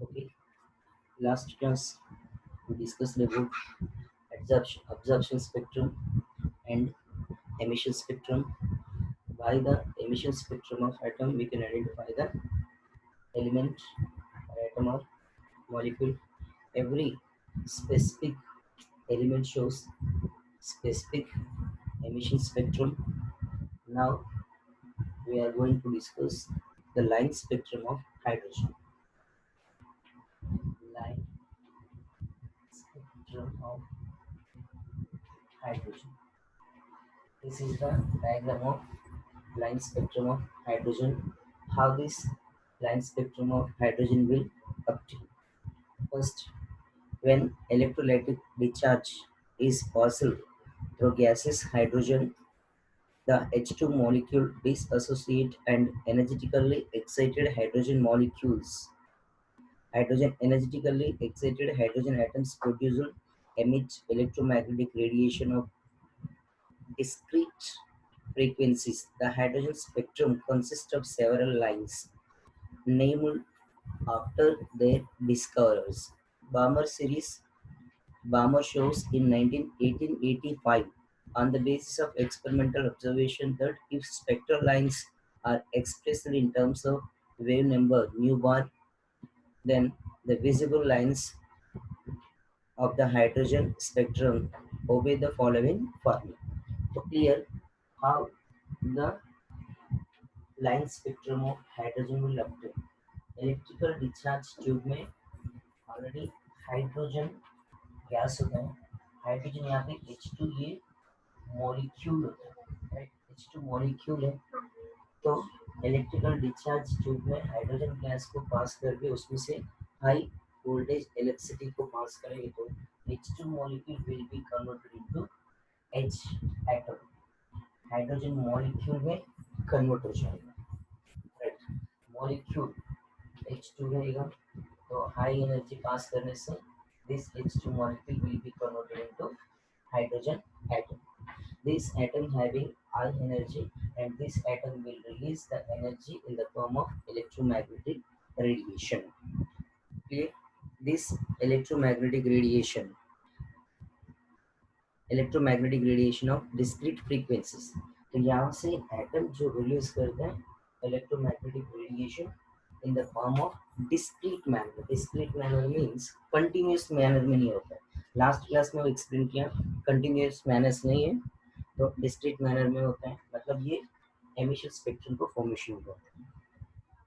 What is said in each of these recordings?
Okay, last class we discussed about absorption spectrum and emission spectrum. By the emission spectrum of atom, we can identify the element, atom or molecule. Every specific element shows specific emission spectrum. Now we are going to discuss the line spectrum of hydrogen. Line spectrum of hydrogen. This is the diagram of line spectrum of hydrogen. How this line spectrum of hydrogen will obtain. First, when electrolytic discharge is possible through gases, hydrogen, the H2 molecule dissociate and energetically excited hydrogen molecules. Hydrogen energetically excited hydrogen atoms produce emit electromagnetic radiation of discrete frequencies. The hydrogen spectrum consists of several lines named after their discoverers. Balmer series Balmer shows in 1885 on the basis of experimental observation that if spectral lines are expressed in terms of wave number nu bar, then the visible lines of the hydrogen spectrum obey the following formula. To clear how the line spectrum of hydrogen will obtain. Electrical discharge tube में already hydrogen gas होता है. Hydrogen यहाँ पे H2 ये molecule होता है, right. H2 molecule है. तो इलेक्ट्रिकल डिस्चार्ज ट्यूब में हाइड्रोजन गैस को पास करके उसमें से हाई वोल्टेज इलेक्ट्रिसिटी को पास करेंगे तो H2 molecule will be converted into H atom. Hydrogen molecule में कन्वर्ट हो जाएगा, राइट. मॉलिक्यूल H2 रहेगा तो हाई एनर्जी पास करने से this H2 molecule will be converted into hydrogen atom. This atom having high energy and this atom will release the energy in the form of electromagnetic radiation. Clear? This electromagnetic radiation of discrete frequencies. तो यहाँ से atom जो release करता है electromagnetic radiation in the form of discrete manner. Discrete manner means continuous manner में नहीं होता है. लास्ट क्लास में वो एक्सप्लेन किया, कंटिन्यूस मैनर्स नहीं है तो डिस्क्रीट मैनर में होता है. मतलब ये एमिशन स्पेक्ट्रम को फॉर्मेशन होता है,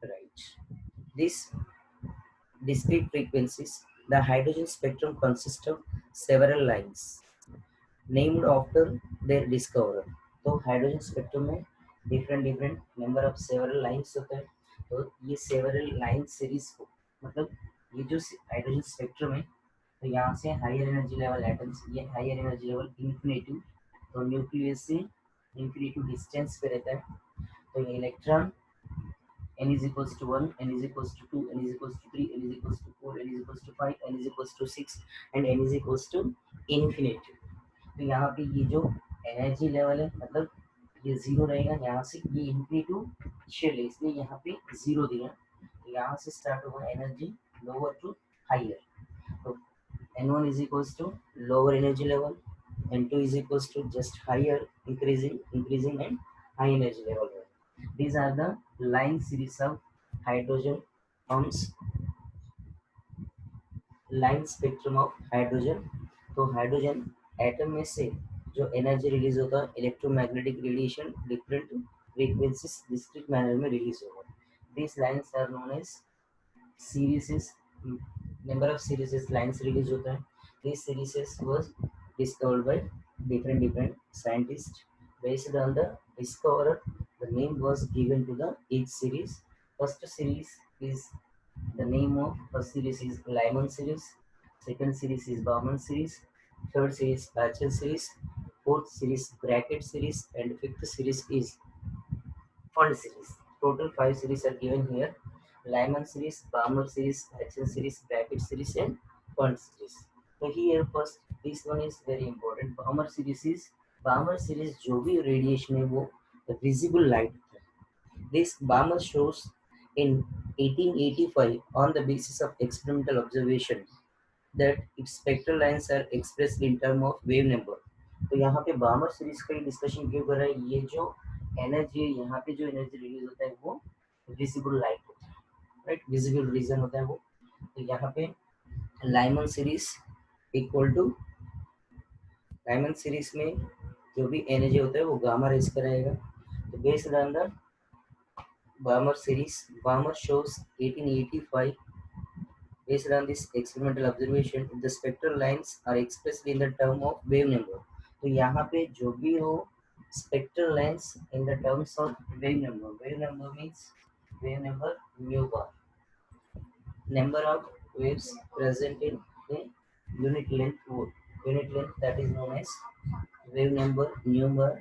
right. This discrete frequencies, the hydrogen spectrum consists of several lines named after their discoverer. तो हाइड्रोजन स्पेक्ट्रम में different number of several lines होते हैं. तो ये सेवरल लाइन सीरीज को मतलब ये जो हाइड्रोजन स्पेक्ट्रम है तो यहाँ से हायर एनर्जी लेवल एटम्स, ये हायर एनर्जी लेवल इन्फिनेटिव, तो न्यूक्लियस से इन्फिनेटिव डिस्टेंस पे रहता है. तो ये electron n is equals to 1, n is equals to 2, n is equals to 3, n is equals to 4, n is equals to 5, n is equals to 6 and n is equals to infinity. तो यहाँ पे ये जो energy level है मतलब ये zero रहेगा, यहाँ से ये इन्फिनिटी शेल है इसलिए यहाँ पे जीरो दिया. तो यहाँ से स्टार्ट होगा एनर्जी लोअर टू हायर. तो n1 is equals to lower energy level, n2 is equals to just higher increasing and high energy level. These are the line series of hydrogen forms line spectrum of hydrogen. तो hydrogen atom में से जो energy release होगा electromagnetic radiation different frequencies discrete manner में release होगा. This lines are known as series. Number of series lines release होता है. This series was discovered by different scientists. Based on the discoverer, the name was given to the each series. First series is the name of first series is Lyman series, second series is Bauman series, third series Batchel series, fourth series Brackett series, and fifth series is Fund series. Total 5 series are given here: Lyman series, Balmer series, Batchel series, Brackett series, and Fund series. So here first this one is very important. Balmer series जो भी radiation है वो the visible light. This Balmer shows in 1885 on the basis of experimental observation that its spectral lines are expressed in term of wave number. तो यहाँ पे बामर series का discussion क्यों कर रहा है, ये जो एनर्जी यहाँ पे जो एनर्जी रिलीज होता है वो विजिबल लाइट होता है, राइट, विजिबल रीजन होता है वो। तो यहाँ पे Lyman series equal to Lyman series में जो भी एनर्जी होता है वो गामा रेज कराएगा। तो based on the Balmer series, बामर shows 1885, based on this experimental observation the spectral lines are expressed in the term of wave number। तो यहाँ पे जो भी हो spectral lines in the terms of wave number means wave number mu bar, number of waves present in a unit length mode, unit length that is known as wave number mu bar।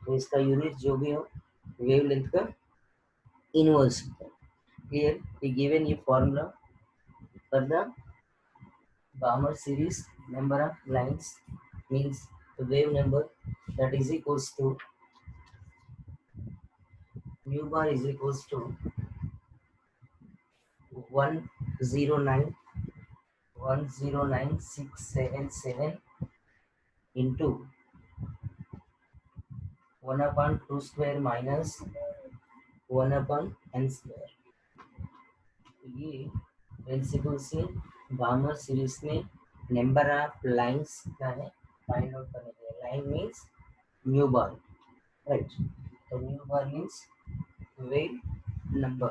तो इसका unit जो भी हो wave length का inverse. Here we given you formula for the Balmer series. Number of lines means the wave number, that is equals to mu bar is equals to 109,109,677 into 1 upon 2 square minus 1 upon n square। ये principle से Balmer series में number of lines का है find out करने के लिए। Line means mu bar, right. तो mu bar means wave number,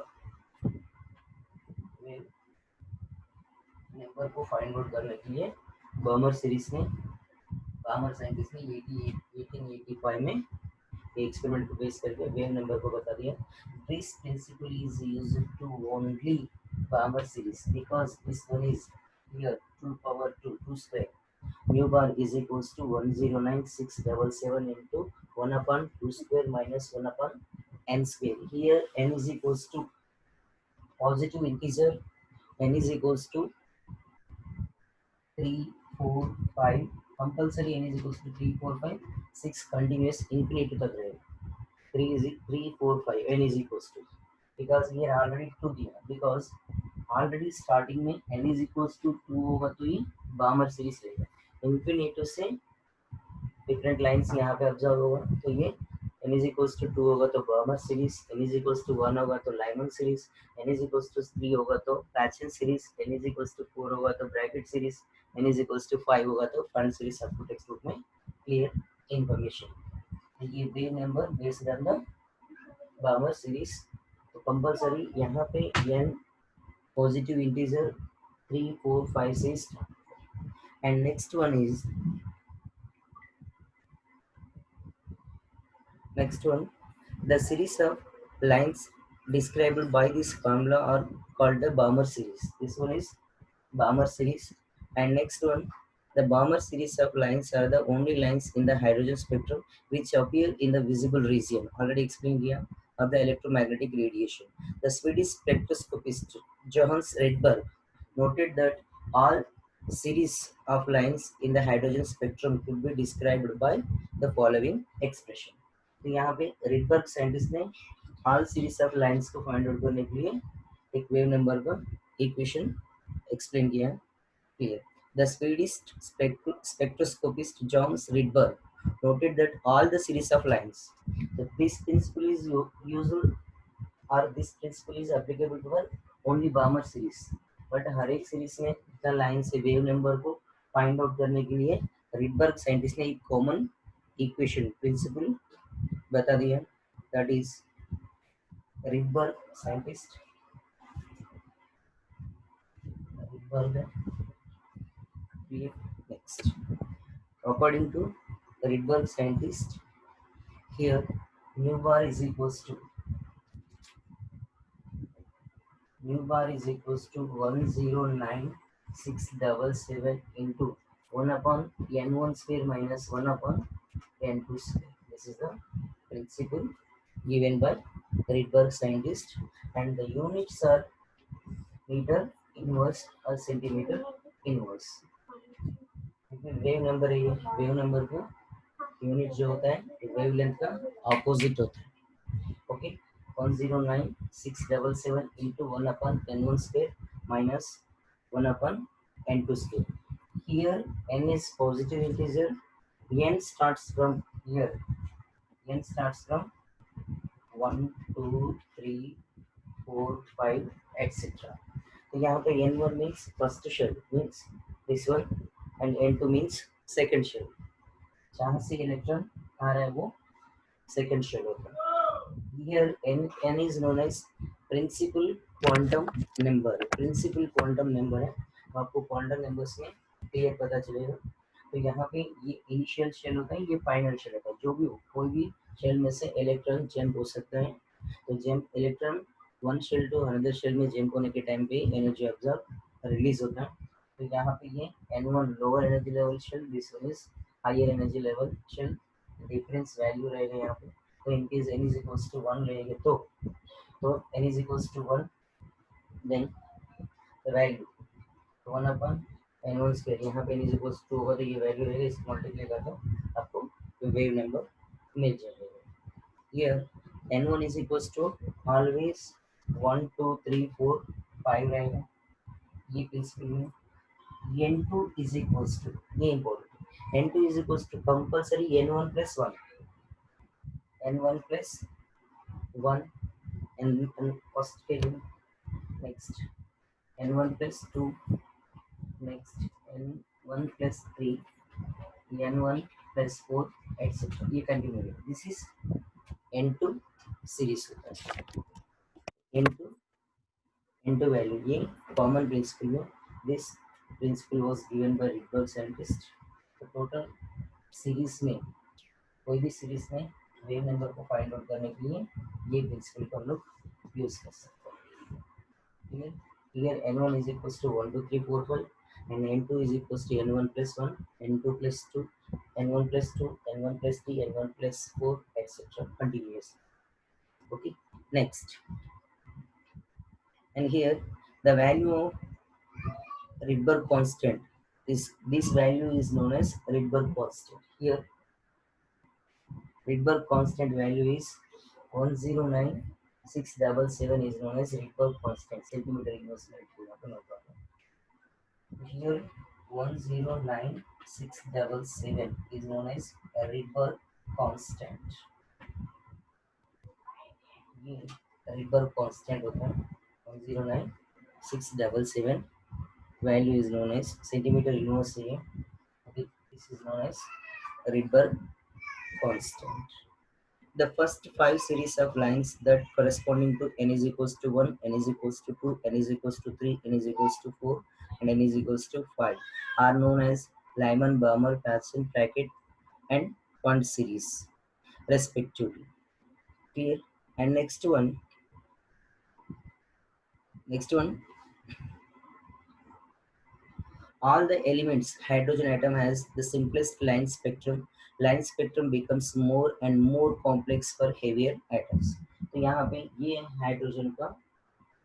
wave number को फाइंड आउट करने के लिए बामर सीरीज में बामर साइंटिस्ट ने 1885 में एक्सपेरिमेंट को बेस करके वेव नंबर को बता दिया। This principle is used to only Balmer series because this one is here 2 power 2 square, mu bar is equals to 109,677 into 1 upon 2 square minus 1 upon n square। Here n is equals to positive integer, n is equals to 3 4 5, compulsory n is equals to 3 4 5 6 continuous infinity तक रहेगा। 3 4 5 n is equals to, because here already 2 दिया, because already starting में n is equals to 2 होगा तो ये बामर series रहेगा। Infinity से different lines यहाँ पे ऑब्जर्व होगा, तो ये n is equals to 2 होगा तो Balmer series, n is equals to 1 होगा तो Lyman series, n is equals to 3 होगा तो Paschen series, n is equals to 4 होगा तो Brackett series, n is equals to 5 होगा तो फंड सीरीज। आपको टेक्स्ट बुक में क्लियर इंफॉर्मेशन। ये wave number based on the Balmer series. तो कंपल्सरी यहाँ पे n positive integer 3 4 5 6, and next one the series of lines described by this formula are called the Balmer series. This one is Balmer series, and next one, the Balmer series of lines are the only lines in the hydrogen spectrum which appear in the visible region, already explained here, of the electromagnetic radiation। The Swedish spectroscopist Johannes Rydberg noted that all series of lines in the hydrogen spectrum could be described by the following expression। तो यहाँ पे Rydberg scientist ने all series of lines को find out करने के लिए एक wave number का इक्वेशन एक्सप्लेन किया है। Clear. The Swedish spectroscopist Johannes Rydberg noted that all the series of lines, that this principle is used, or this principle is applicable to only Balmer series, but हर एक series में इतना line से wave number को find out करने के लिए Rydberg scientist ने एक कॉमन इक्वेशन प्रिंसिपल बता दिया, that is Rydberg scientist Rydberg. Next, according to Rydberg scientist, here mu bar is equals to 109,677 into 1 upon n1 square minus 1 upon n2 square। This is the principle given by Rydberg scientist, and the units are meter inverse or centimeter inverse। Wave number है, ये wave number को unit जो होता है wave length का opposite होता है। Okay, 109,677 into 1 upon n1 square minus 1 upon n2 square. Here n is positive integer. N starts from here. N starts from 1, 2, 3, 4, 5, etc. तो यहाँ पे n1 means first shell means this one and n2 means second shell. जहाँ से electron आ रहा है वो second shell होता है. Here n is known as principal quantum number. Principal quantum number है. तो आपको quantum numbers में क्लियर पता चलेगा. तो यहाँ पे ये इनिशियल शेल होता है, ये फाइनल शेल होता है. जो भी हो, कोई भी शेल में से इलेक्ट्रॉन जंप हो सकता है. तो jump electron one shell to another shell में जंप होने के टाइम पे एनर्जी ऑब्जर्व रिलीज होता है. तो यहाँ पे ये n1 lower energy level shell, this one is higher energy level shell. Difference value रहेगा यहाँ पे. तो in case n is equals to 1 रहेगा तो n is equals to 1 then value 1 upon n1 square. यहाँ पे n इज इक्वल्स टू होगा तो ये वैल्यू रहेगा, इसको मल्टीप्लाई कर दो आपको वेव नंबर मिल जाएगा. Here n1 is equals to always 1 2 3 4 5 रहेगा. ये प्रिंसिपल में n2 is equals to, ये important, n2 is equals to compulsory n1 plus 1, n1 plus 1 and first value, next n1 plus 2, next n1 plus 3, n1 plus 4 etc. ये continue है. This is n2 series होता है. n2 value, ये common principal है. This principle was given by Rydberg scientist. तो total series में, कोई भी सीरीज में वेव नंबर को फाइंड आउट करने के लिए ये प्रिंसिपल को हम लोग यूज कर सकते हैं. Here n1 is equals to 1 2 3 4 5 and n2 is equals to n1 plus 1, n2 plus 2, n1 plus 2, n1 plus 3, n1 plus 4 etc. continuous. Okay, next. And here the value of Rydberg constant, this value is known as Rydberg constant. Here Rydberg constant value is 109,677 is known as Rydberg constant, centimeter inverse mercury. No problem. Here 109,677 is known as Rydberg constant. ये Rydberg constant होता है 109,677. Value is known as centimeter inverse here. Okay, this is known as Rydberg constant. The first 5 series of lines that corresponding to n is equals to 1, n is equals to 2, n is equals to 3, n is equals to 4 and n is equals to 5 are known as Lyman, Balmer, Paschen, Brackett and Punt series respectively. Clear? And next one, all the elements hydrogen atom has the simplest line spectrum. Line spectrum becomes more and more complex for heavier atoms. तो यहाँ पे ये hydrogen का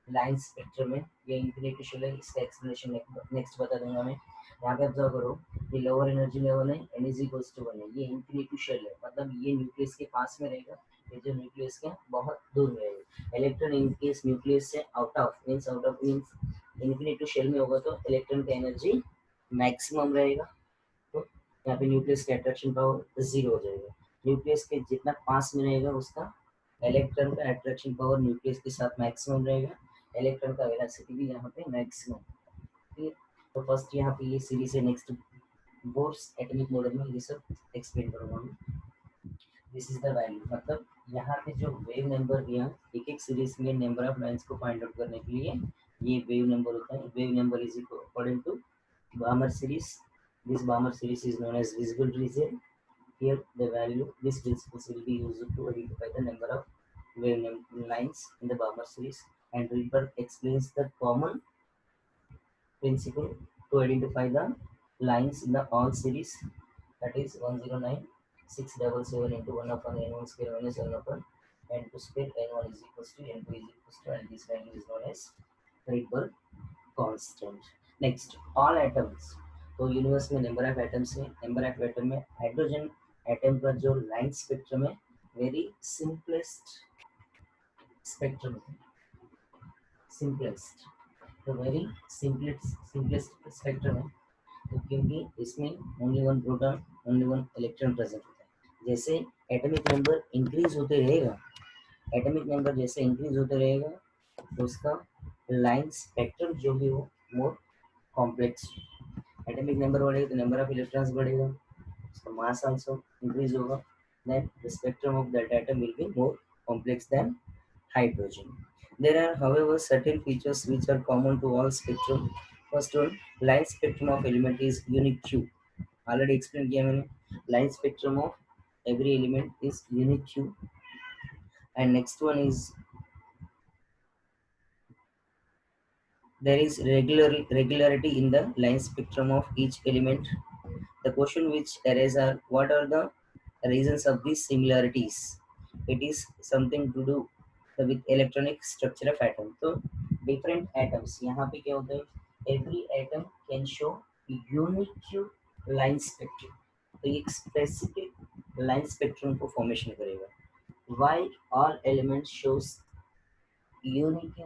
line spectrum है, ये infinity shell है. इसका explanation next बता दूंगा मैं. यहाँ पे ऑब्जर्व करो, ये लोअर एनर्जी लेवल है, n इज इक्वल्स टू 1 है. ये इन्फिनिटी शेल है, मतलब ये न्यूक्लियस के पास में रहेगा, ये जो न्यूक्लियस के बहुत दूर में रहेगा. इलेक्ट्रॉन इन केस न्यूक्लियस से out of means infinity shell में होगा तो इलेक्ट्रॉन का एनर्जी मैक्सिमम रहेगा. तो यहाँ पे न्यूक्लियस का अट्रैक्शन पावर 0 हो जाएगा. न्यूक्लियस के जितना पास में रहेगा उसका इलेक्ट्रॉन का अट्रैक्शन पावर न्यूक्लियस के साथ मैक्सिमम रहेगा. इलेक्ट्रॉन का वेलोसिटी भी यहाँ पे मैक्सिमम. ठीक. तो फर्स्ट यहाँ पे ये सीरीज है. नेक्स्ट बोर्स एटॉमिक मॉडल में ये सब एक्सप्लेन करूँगा मैं. दिस इज द वैल्यू, मतलब यहाँ पे जो वेव नंबर दिया एक एक सीरीज में नंबर ऑफ लाइंस को फाइंड आउट करने के लिए ये वेव नंबर होता है. Wave number is equal according to Balmer series. This Balmer series is known as visible region. Here the value, this principles will be used to identify the number of wave lines in the Balmer series, and Rydberg explains the common principle to identify the lines in the all series, that is 109,677 into 1 upon n1 square minus 1 upon n2 square. n1 is equals to n2 is equals to, and this value is known as Rydberg constant. Next, all atoms. तो universe में number of atoms है. Number of atom में hydrogen atom का जो line spectrum है very simplest spectrum simplest, तो very simplest spectrum है, तो क्योंकि इसमें only one proton only one electron present होता है। जैसे एटॉमिक नंबर इंक्रीज होते रहेगा, एटॉमिक नंबर जैसे इंक्रीज होते रहेगा तो उसका लाइन स्पेक्ट्रम जो भी हो मोर कॉम्प्लेक्स, एटॉमिक नंबर बढ़ेगा तो नंबर ऑफ इलेक्ट्रॉन्स बढ़ेगा, उसका मास आल्सो इंक्रीज होगा, then the spectrum of that atom will be more complex than hydrogen. There are, however, certain features which are common to all spectrum. First one, line spectrum of element is unique Q. Already explained किया मैंने, line spectrum of every element is unique Q. And next one is there is regularity in the line spectrum of each element. The question which arises are what are the reasons of these similarities? It is something to do with electronic structure of atom. So different atoms. यहाँ पे क्या होता है? Every atom can show unique line spectrum. तो ये एक specific line spectrum को formation करेगा. Why all elements shows unique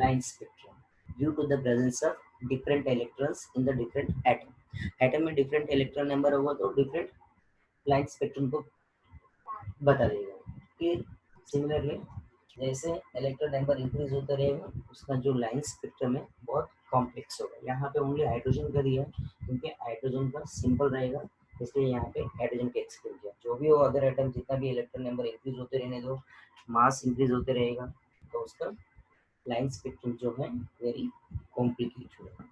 line spectrum? Due to the presence of different electrons in the different atom. Atom में different electron number होगा तो different line spectrum को बता देगा। फिर सिमिलरली जैसे इलेक्ट्रॉन नंबर इंक्रीज होता रहेगा उसका जो लाइन स्पेक्ट्रम है बहुत कॉम्प्लेक्स होगा। यहाँ पे ओनली हाइड्रोजन का दिया क्योंकि हाइड्रोजन का सिंपल रहेगा, इसलिए यहाँ पे हाइड्रोजन का एक्सप्लेन किया। जो भी हो अदर एटम जितना भी इलेक्ट्रॉन नंबर इंक्रीज होते रहने दो, मास इंक्रीज होते रहेगा तो उसका लाइन स्पेक्ट्रम जो है वेरी कॉम्प्लिकेटेड होगा।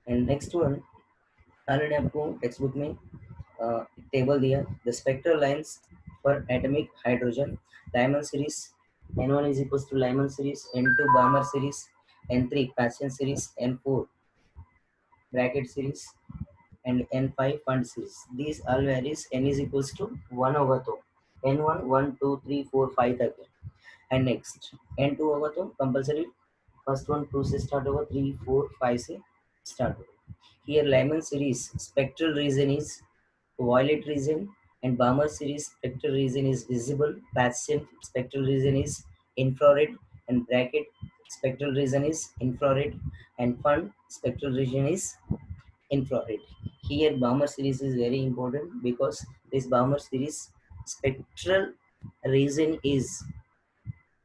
एंड नेक्स्ट वन ऑलरेडी आपको टेक्स्ट बुक में टेबल दिया, the spectral lines for atomic hydrogen Lyman series, N1 is equals to Lyman series, N2 Balmer series, N3 Paschen series, N4 bracket series, and N5 Fund series. These all varies N is equals to 1 होगा तो N1 1 2 3 4 5 तक है, and next N2 होगा तो compulsory first one 2 से start होगा, 3 4 5 से start होगा। Here Lyman series spectral region is violet region and Balmer series spectral region is visible, Paschen spectral region is infrared, and bracket spectral region is infrared, and Fund spectral region is infrared. Here Balmer series is very important because this Balmer series spectral region is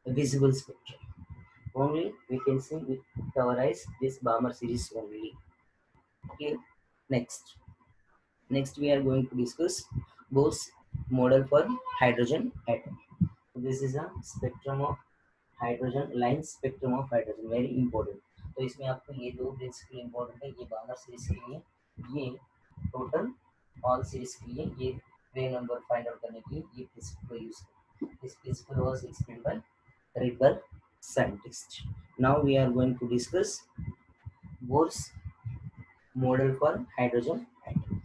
visible spectrum. Only we can see with our eyes this Balmer series only. Okay, next. Next we are going to discuss Bose model for hydrogen atom. So this is a spectrum of hydrogen, line spectrum of hydrogen, very important. तो इसमें आपको ये दो principal important है, ये बामर series के लिए, ये टोटल ऑल सीरीज के लिए, ये वे नंबर फाइंड आउट करने के लिए ये प्रिंसिपल यूज करें। This principle was explained bye Rydberg scientist. Now we are going to discuss Bohr's model for hydrogen atom.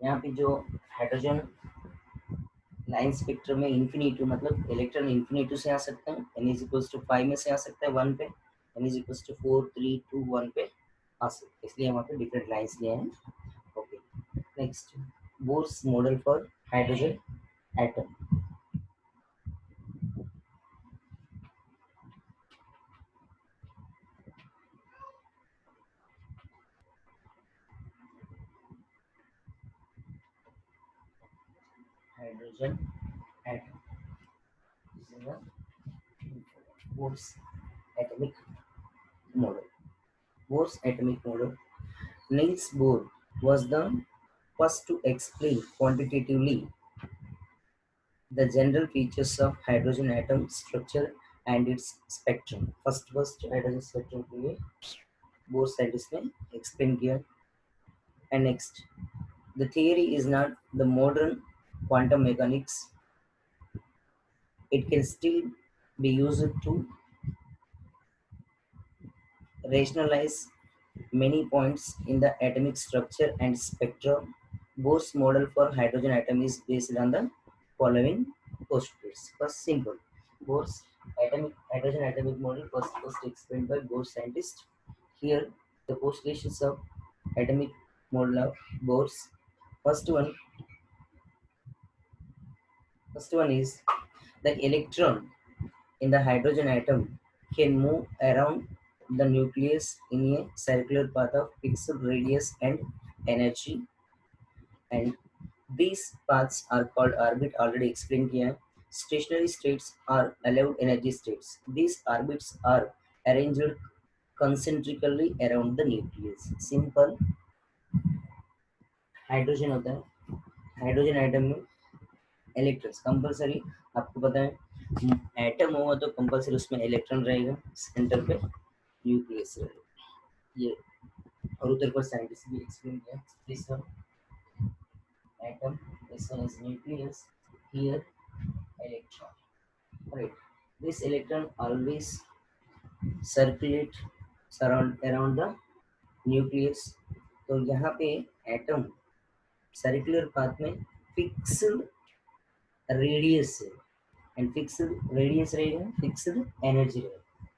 यहाँ पे जो हाइड्रोजन लाइन स्पेक्ट्रम में इन्फिनिटी मतलब इलेक्ट्रॉन इन्फिनिटी से आ सकते हैं, n इज इक्वल्स टू 5 में से आ सकता है 1 पे, n इज इक्वल्स टू 4 3 2 1 पे आ सकते हैं, इसलिए हम वहाँ पे डिफरेंट लाइंस लिए हैं। Okay, next Bohr's model for hydrogen atom. Hydrogen atom, this is the Bohr's atomic model. Bohr's atomic model. Niels Bohr was the first to explain quantitatively the general features of hydrogen atom structure and its spectrum. First hydrogen spectrum के लिए bore scientist ने explain किया। And next, the theory is not the modern quantum mechanics. It can still be used to rationalize many points in the atomic structure and spectrum. Bohr's model for hydrogen atom is based on the following postulates. First, simple. Bohr's Hydrogen atomic model first explained by Bohr scientist. Here, the postulations of atomic model of Bohr's. First one, first one is the electron in the hydrogen atom can move around the nucleus in a circular path of fixed radius and energy, and these paths are called orbit, already explained here. Stationary states are allowed energy states. These orbits are arranged concentrically around the nucleus. Simple hydrogen होता है, hydrogen atom में electrons compulsory, आपको पता है atom होगा तो compulsory उसमें electron रहेगा, सेंटर पे न्यूक्लियस रहेगा ये, और उधर पर साइंटिस्ट भी एक्सप्लेन किया. This one atom, this one is nucleus, here electron, right? This electron always circulate surround around the nucleus. तो यहाँ पे एटम सर्कुलर पाथ में फिक्स्ड रेडियस है, एंड फिक्स्ड रेडियस रहेगा, फिक्स्ड एनर्जी रहेगा.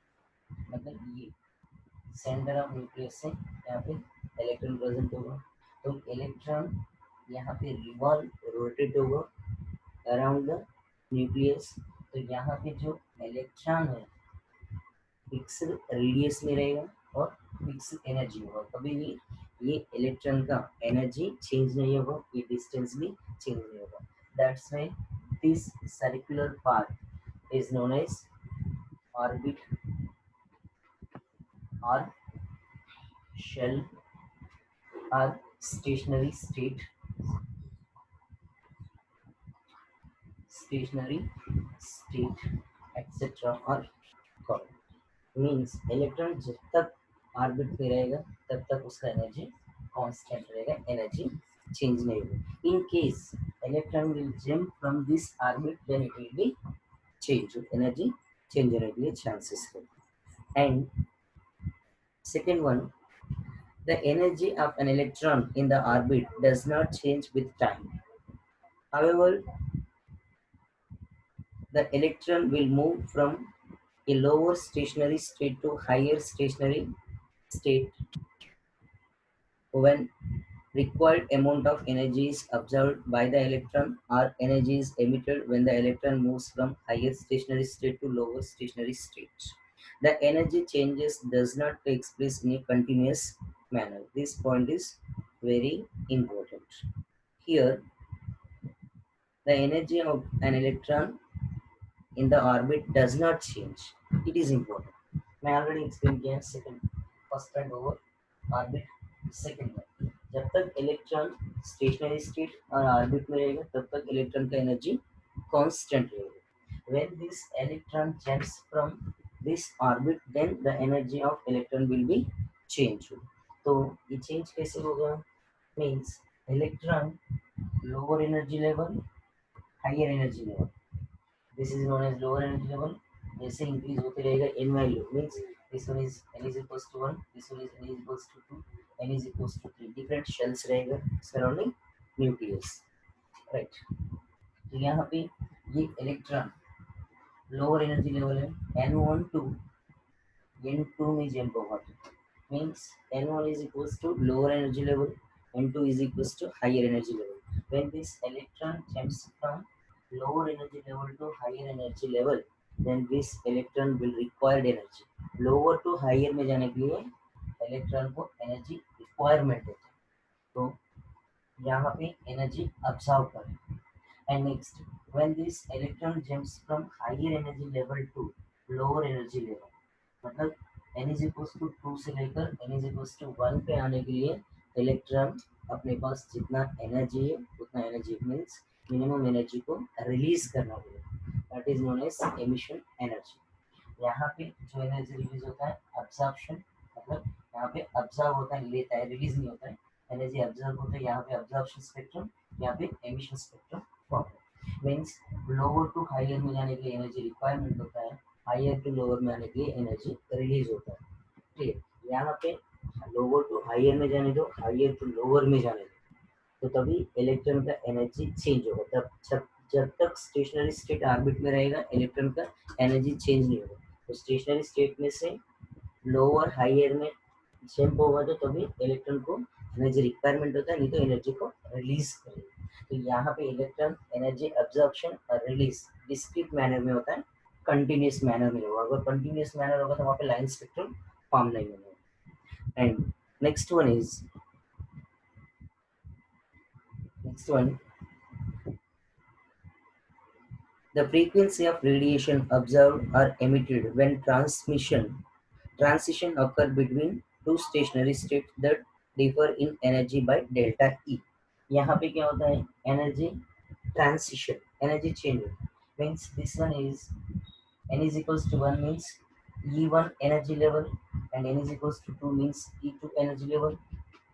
मतलब ये सेंटर ऑफ न्यूक्लियस से यहाँ पे इलेक्ट्रॉन प्रेजेंट होगा, तो इलेक्ट्रॉन यहाँ पे रिवॉल्व रोटेट होगा अराउंड द न्यूक्लियस. तो यहाँ पे जो इलेक्ट्रॉन है फिक्स्ड रेडियस में रहेगा और फिक्स्ड एनर्जी होगा, कभी भी ये इलेक्ट्रॉन का एनर्जी चेंज नहीं होगा, ये डिस्टेंस भी चेंज नहीं होगा. That's why this circular path is known as orbit और शेल और stationary state, stationary state etc are called. Means electron जब तक ऑर्बिट पे रहेगा तब तक उसका एनर्जी कांस्टेंट रहेगा, एनर्जी चेंज नहीं होगी. In case electron will jump from this orbit then it will be change, energy change होने के लिए चांसेस है. And second one, the energy of an electron in the orbit does not change with time. However, the electron will move from a lower stationary state to higher stationary state when required amount of energy is absorbed by the electron or energy is emitted when the electron moves from higher stationary state to lower stationary state. The energy changes does not take place in a continuous manner. This point is very important. Here, the energy of an electron in the orbit does not change. It is important. मैं already explain किया है. Second first point over orbit. Second में जब तक electron stationary state और orbit में रहेगा तब तक इलेक्ट्रॉन का एनर्जी कांस्टेंट रहेगा. When this electron jumps from this orbit then the energy of electron will be change. तो ये चेंज कैसे होगा? Means electron lower energy level, higher energy level, this is known as lower energy level. जैसे increase होते रहेगा N value, means this one is n is equals to 1, this one is n is equals to 2, n is equals to 3. Different shells रहेगा surrounding nucleus, right. तो यहाँ पे ये electron lower energy level है, n1 to n2 में jump होगा. Means n1 is equals to lower energy level, n2 is equals to higher energy level. When this electron jumps from lower energy level to higher energy level, then this electron will require energy. Lower to higher में जाने के लिए electron को energy requirement होता है, तो यहाँ पे एनर्जी अब्सॉर्ब करें. And next, when this electron jumps from higher energy level to lower energy level, मतलब n is equals to 2 से लेकर n is equals to 1 पे आने के लिए इलेक्ट्रॉन अपने पास जितना एनर्जी है उतना एनर्जी, मीन्स मिनिमम एनर्जी को रिलीज करना पड़ेगा. That is known as emission energy. यहाँ पे जो एनर्जी रिलीज होता है अब्जॉर्प्शन, मतलब यहाँ पे अब्जॉर्ब होता है, लेता है, रिलीज नहीं होता है. एनर्जी अब्जॉर्ब होता है, यहाँ पे अब्जॉर्प्शन स्पेक्ट्रम, यहाँ पे एमिशन स्पेक्ट्रम फॉर्म है. मीन्स लोअर टू हायर में जाने के लिए एनर्जी रिक्वायरमेंट होता है, हायर टू लोअर में आने के लिए एनर्जी रिलीज होता है. ठीक है, यहाँ पे लोअर टू हायर में जाने दो, हायर टू लोअर में जाने दो, तो तभी इलेक्ट्रॉन का एनर्जी चेंज होगा. तब जब जब तक स्टेशनरी स्टेट ऑर्बिट में रहेगा इलेक्ट्रॉन का एनर्जी चेंज नहीं होगा। तो स्टेशनरी स्टेट में से लोअर हायर में जंप होगा तो तभी इलेक्ट्रॉन को एनर्जी रिक्वायरमेंट होता है, नहीं तो एनर्जी को रिलीज करेगा। तो यहाँ पे इलेक्ट्रॉन एनर्जी अब्जॉर्प्शन और रिलीज डिस्क्रीट मैनर में होता है, कंटिन्यूस मैनर में होगा। अगर कंटिन्यूस मैनर होगा तो वहाँ पे लाइन स्पेक्ट्रम फॉर्म नहीं होगा। And next one is next one the frequency of radiation observed or emitted when transition occur between two stationary states that differ in energy by delta E। यहाँ पे क्या होता है, energy transition, energy change means this one is n is equals to 1 means E1 energy level and n is equals to 2 means E2 energy level,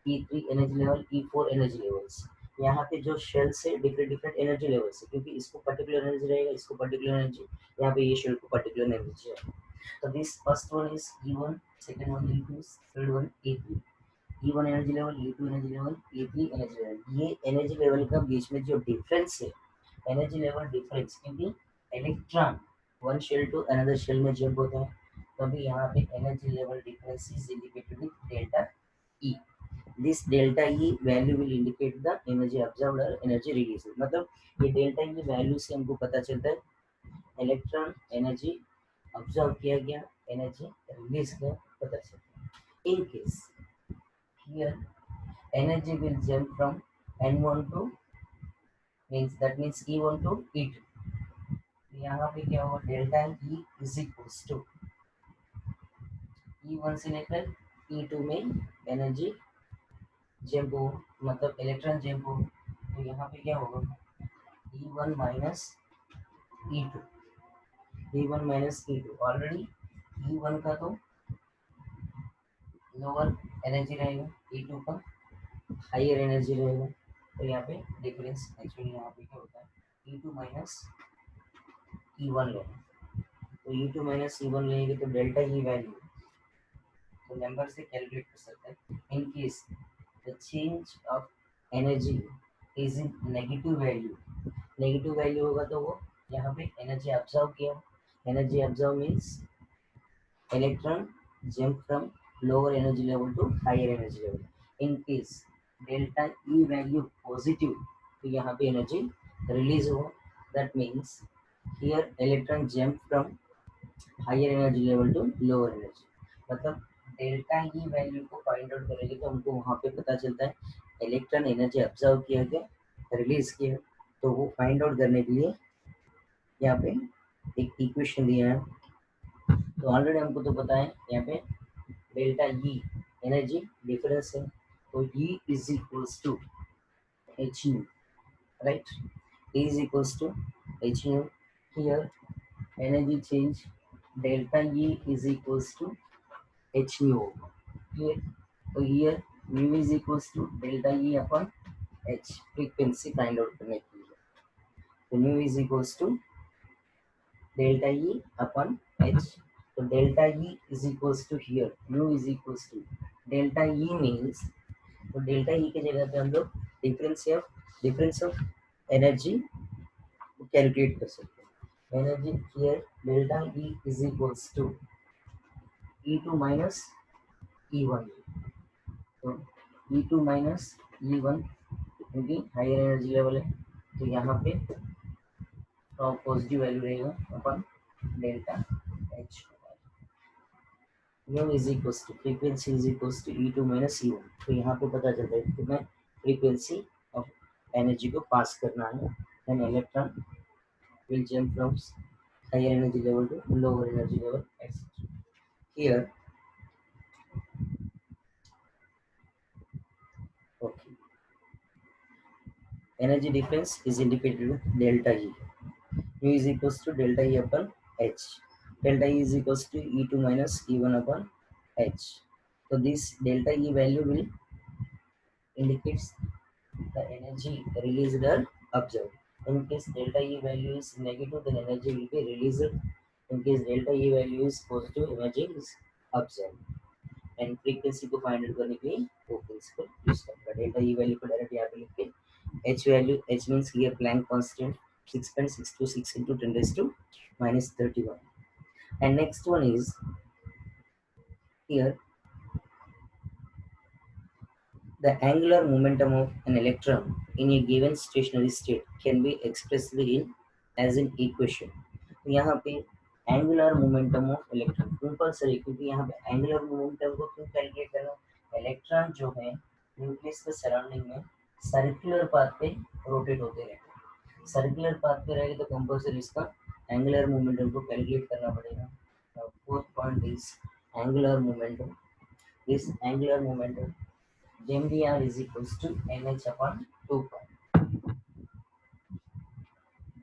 E3 energy level, E4 energy levels। यहाँ पे जो shell से different different energy levels है, क्योंकि इसको particular energy रहेगा, इसको particular energy, यहाँ पे ये शेल को पर्टिकुलर एनर्जी है। तो this first one is E1, second one E2, third one E3। E1 energy level, E2 energy level, E3 energy level. ये एनर्जी लेवल का बीच में जो डिफरेंस है, एनर्जी लेवल डिफरेंस, क्योंकि electron one shell to another shell में jump होता है, तभी यहाँ पे energy level difference is indicated with delta E. This delta E value will indicate the energy absorbed और एनर्जी रिलीज। मतलब ये डेल्टा ई वैल्यू से हमको पता चलता है इलेक्ट्रॉन एनर्जी अब्जॉर्ब किया गया, एनर्जी रिलीज किया, पता चलता है। In case here energy will jump from n1 to means that means e1 to e2। यहाँ पे क्या होगा, delta E is equals to E1 से लेकर E2 में एनर्जी जंप हो, मतलब इलेक्ट्रॉन जंप हो, तो यहाँ पे क्या होगा, E1 minus E2, E1 minus E2। Already E1 का तो लोअर एनर्जी रहेगा, E2 का हायर एनर्जी रहेगा, तो यहाँ पे डिफरेंस एक्चुअली यहाँ पे क्या होता है, E2 माइनस E1 लेना। तो E2 माइनस E1 लेंगे तो डेल्टा ई वैल्यू तो नंबर से कैलकुलेट कर सकते हैं। In case the change of energy is in negative value होगा तो वो यहाँ पे एनर्जी अब्जॉर्व किया। Energy absorb means electron jump from lower energy level to higher energy level. In case delta E value positive तो यहाँ पे energy release हो, that means here electron jump from higher energy level to lower energy. मतलब delta E value को find out करेंगे तो हमको वहाँ पे पता चलता है इलेक्ट्रॉन एनर्जी ऑब्जर्व किया गया, रिलीज किया। तो वो फाइंड आउट करने के लिए यहाँ पे एक इक्वेशन दिया है। तो ऑलरेडी हमको तो पता है यहाँ पे डेल्टा ई एनर्जी डिफरेंस है, तो E is equals to h u, right. E is equals to h u. Here energy change delta E is equals to h nu होगा। क्लियर। तो here mu is equals to delta E upon h, frequency find out करने के लिए। तो mu is equals to delta E upon h। तो delta E is equals to here mu is equals to delta E means, तो delta ई की जगह पे हम लोग डिफरेंस ऑफ एनर्जी को कैलकुलेट कर सकते हैं। Energy here delta E is equals to E2 minus E1। तो E2 माइनस E1 क्योंकि हायर एनर्जी लेवल है, तो यहाँ पे पॉजिटिव वैल्यू रहेगा अपन delta H. Mu is equals to frequency is equals to E2 minus E1। तो यहाँ पे पता चलता है कि मैं फ्रीक्वेंसी ऑफ एनर्जी को पास करना है, an electron will jump from higher energy level to lower energy level, etc. Here, okay, energy difference is indicated with delta E. U is equals to delta E upon H. Delta E is equals to E2 minus E1 upon H. So this delta E value will indicates the energy released or observed. In case delta E value is negative, then energy will be released. In case delta E value is positive, energy is observed. And frequency को find out करने के लिए वो principle use करता है। Delta E value को direct यहाँ पे लिख के h value, h means here Planck constant, 6.626 into 10 raised to minus 31. And next one is here, the angular momentum of an electron in a given stationary state can be expressed in as an equation. तो यहाँ पे angular momentum of electron compulsory, क्योंकि यहाँ पे angular momentum को क्यों calculate करना, electron जो है न्यूक्लियस के सराउंडिंग में सर्कुलर पाथ पे रोटेट होते रहते हैं, सर्कुलर पाथ पे रहेगा तो कंपल्सरी इसका एंगुलर मोमेंटम को कैलकुलेट करना पड़ेगा. Fourth point is angular momentum. This angular momentum mvr is equals to nh upon 2 pi.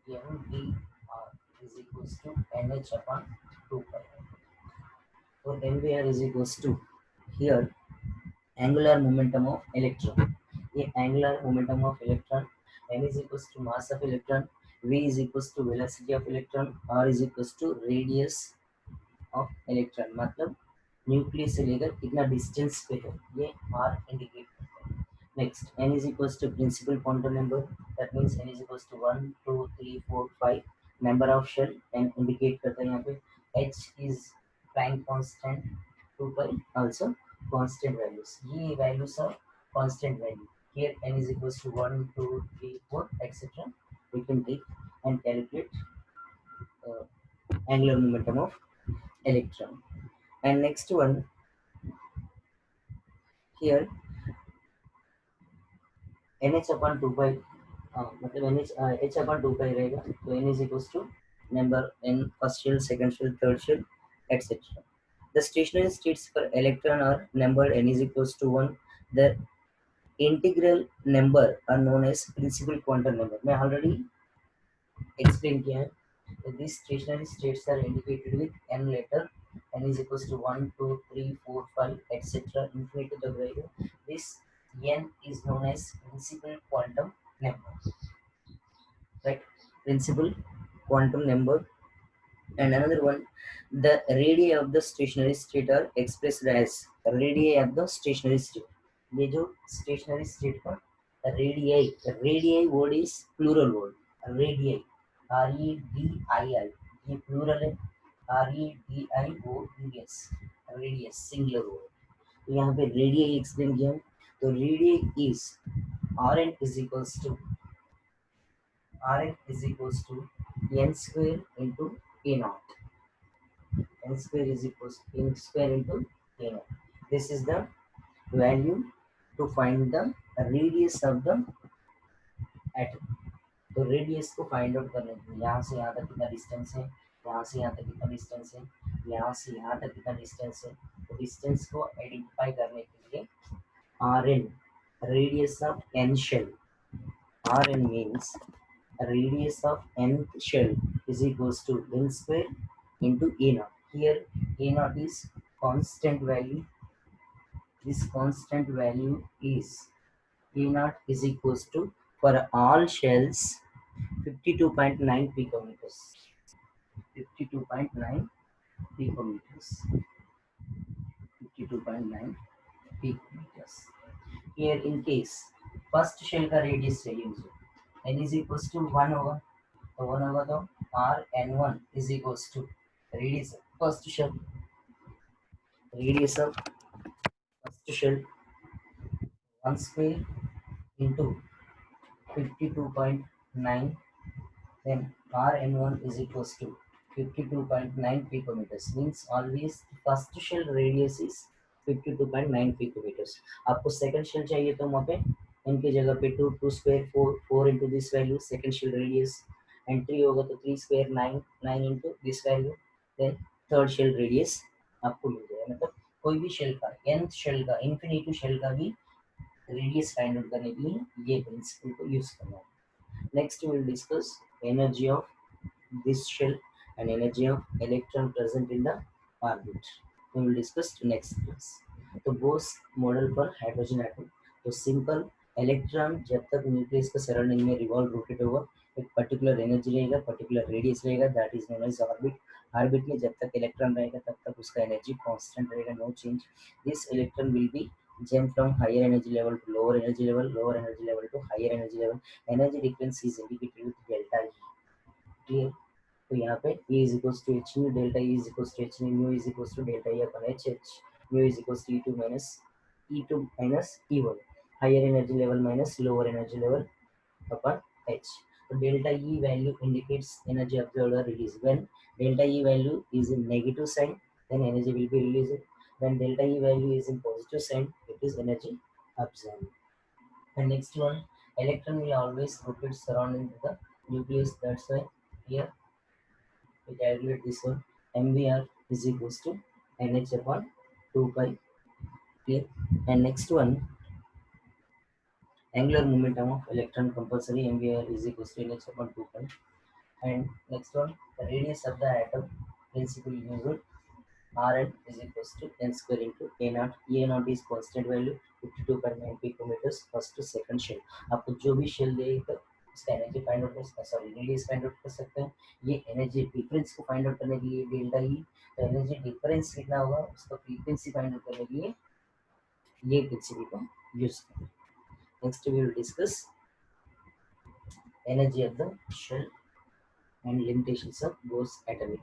mvr is equals to nh upon 2 pi. So mvr is equals to here angular momentum of electron. The angular momentum of electron, m is equals to mass of electron, v is equals to velocity of electron, r is equals to radius of electron. मतलब nucleus से लेकर कितना distance पे है ये r indicate करता है. Next, n is equals to principal quantum number. That means n is equals to 1, 2, 3, 4, 5. Number of shell n indicate करता है यहाँ पे. H is Planck constant. 2 pi also constant values. ये values are constant value. Here n is equals to 1, 2, 3, 4, etc. We can take and calculate angular momentum of electron. And next one here nh upon 2 pi, मतलब h upon 2 pi रहेगा तो n is equals to number n first shell, second shell, third shell, etc. The stationary states for electron are numbered n is equals to 1. The integral number are known as principal quantum number. मैं already explain किया है. So these stationary states are indicated with n letter. N is equals to 1, 2, 3, 4, 5, etc. Infinity तक रहेगा. This n is known as principal quantum number. Right? Principal quantum number. And another one, the radii of the stationary state are expressed as radii of the stationary state. ये जो stationary state का radii word is plural word. Radii, REDII, ये plural है. REDIOUS, radius singular word. तो यहाँ पे radii explain किया है. तो radii is Rn is equals to n square into a naught. N square is equals to n square into a naught. This is the value to find the radius of the atom. तो radius को find out करने के लिए यहाँ से यहाँ तक कितना डिस्टेंस है, यहाँ से यहाँ तक कितना डिस्टेंस है, यहाँ से यहाँ तक कितना डिस्टेंस है, तो डिस्टेंस को आइडेंटिफाई करने के लिए Rn, radius of n shell, Rn means radius of nth shell is equals to n square into a naught. Here a naught is constant value. This constant value is a naught is equals to, for all shells, 52.9 picometers. 52.9 picometers. 52.9 picometers. Here in case first shell का radius चाहिए मुझे, n is equals to 1 होगा, तो 1 होगा तो Rn1 is equals to radius of first shell, radius of first shell 1 square into 52.9, then Rn1 is equals to 52.9 picometers. Means always first shell radius is 52.9 picometers. आपको second shell चाहिए तो वहाँ पे n की जगह पे 2 square 4 into this value second shell radius, and 3 होगा तो 3 square 9 into this value, then third shell radius आपको मिल जाएगा. मतलब कोई भी शेल का nth शेल का इंफिनिटी शेल का भी रेडियस फाइंड आउट करने के लिए ये प्रिंसिपल को यूज करना है. Next we will discuss energy of this shell and energy of electron present in the orbit. We will discuss next class. तो बोस मॉडल पर हाइड्रोजन एटम, तो सिंपल इलेक्ट्रॉन जब तक न्यूक्लियस के सराउंडिंग में रिवॉल्व रोटेट होगा एक पर्टिकुलर एनर्जी रहेगा, पर्टिकुलर रेडियस रहेगा, that is known as orbit. Orbit में जब तक इलेक्ट्रॉन रहेगा तब तक उसका एनर्जी कांस्टेंट रहेगा, no change. This electron will be jump from higher energy level to lower energy level, lower energy level to higher energy level. Energy difference is indicated with delta E. Clear. तो यहाँ पे E is equals to h nu, delta E is equals to h nu, nu is equals to delta E upon h, h nu is equals to E2 minus E1, higher energy level minus lower energy level upon H. So delta E value indicates energy absorbed or released. When delta E value is in negative sign, then energy will be released. When delta E value is in positive sign, it is energy absorbed. And next one, electron will always rotate surrounding the nucleus. That's why here we calculate this one. MVR is equals to NH upon 2 pi. Clear. And next one, angular momentum of electron compulsory MVR is equals to NH upon 2 pi. And next one, the radius of the atom principle used Rn is equals to n square into a naught. A naught is constant value 52.9 picometers first to second shell. आपको जो भी shell देगा उसका energy find out कर, sorry radius find out कर सकते हैं. ये एनर्जी डिफरेंस को फाइंड आउट करने के लिए डेल्टा ई, तो एनर्जी डिफरेंस कितना होगा उसका फ्रीक्वेंसी फाइंड आउट करने के लिए ये प्रिंसिपल को यूज करें. Next we will discuss energy of the shell and limitations of Bohr's atomic